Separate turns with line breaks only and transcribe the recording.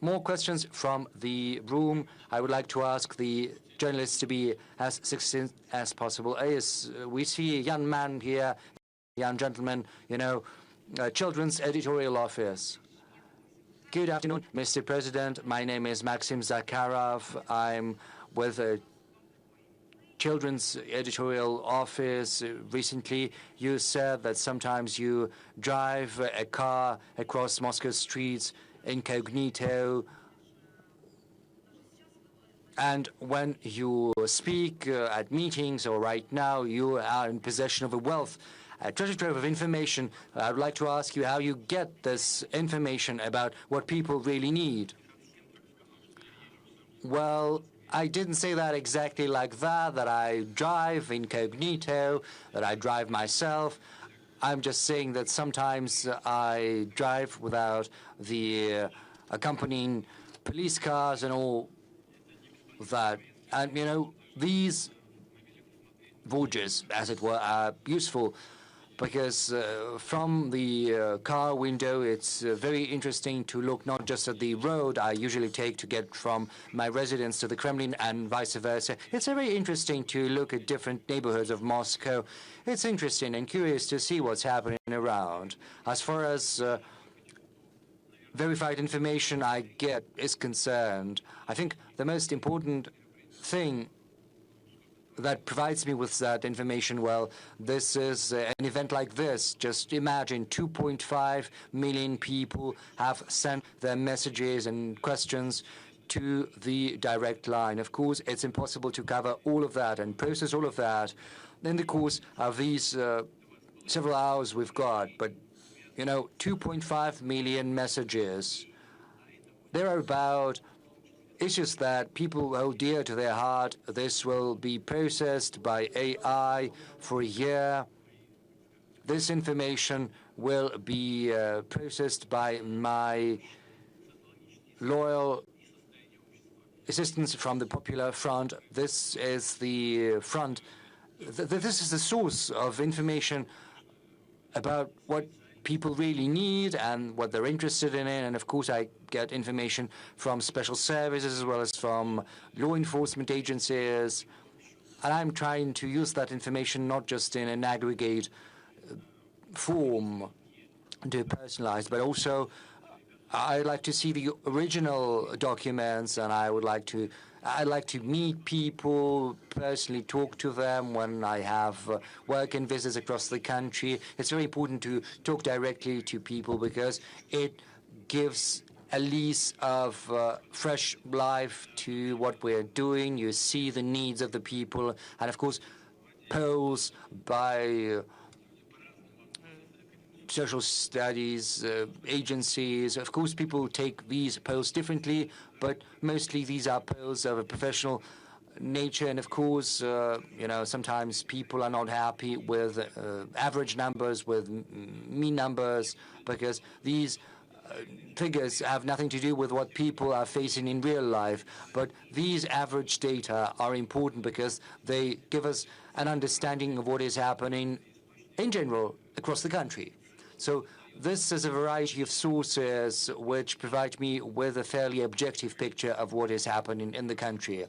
more questions from the room. I would like to ask the journalists to be as succinct as possible. Yes, we see a young man here, young gentleman, Children's Editorial Office. Good afternoon, Mr. President. My name is Maxim Zakharov. I'm with a Children's Editorial Office. Recently, you said that sometimes you drive a car across Moscow streets incognito, and when you speak at meetings or right now, you are in possession of a treasure trove of information. I would like to ask you how you get this information about what people really need. Well, I didn't say that exactly like that I drive incognito, that I drive myself. I'm just saying that sometimes I drive without the accompanying police cars and all that. And, these voyages, as it were, are useful because from the car window, it's very interesting to look not just at the road I usually take to get from my residence to the Kremlin and vice versa. It's very interesting to look at different neighborhoods of Moscow. It's interesting and curious to see what's happening around. As far as verified information I get is concerned, I think the most important thing that provides me with that information, well, this is an event like this. Just imagine 2.5 million people have sent their messages and questions to the direct line. Of course, it's impossible to cover all of that and process all of that in the course of these several hours we've got. But, 2.5 million messages. There are about issues that people hold dear to their heart. This will be processed by AI for a year. This information will be processed by my loyal assistants from the Popular Front. This is the front. This is the source of information about what people really need and what they're interested in. And of course, I get information from special services as well as from law enforcement agencies. And I'm trying to use that information not just in an aggregate form to personalize, but also I'd like to see the original documents, and I'd like to meet people, personally talk to them when I have work and visits across the country. It's very important to talk directly to people because it gives a lease of fresh life to what we're doing. You see the needs of the people, and of course, polls by social studies agencies. Of course, people take these polls differently, but mostly these are polls of a professional nature. And of course, sometimes people are not happy with average numbers, with mean numbers, because these figures have nothing to do with what people are facing in real life. But these average data are important because they give us an understanding of what is happening in general across the country. So this is a variety of sources which provide me with a fairly objective picture of what is happening in the country.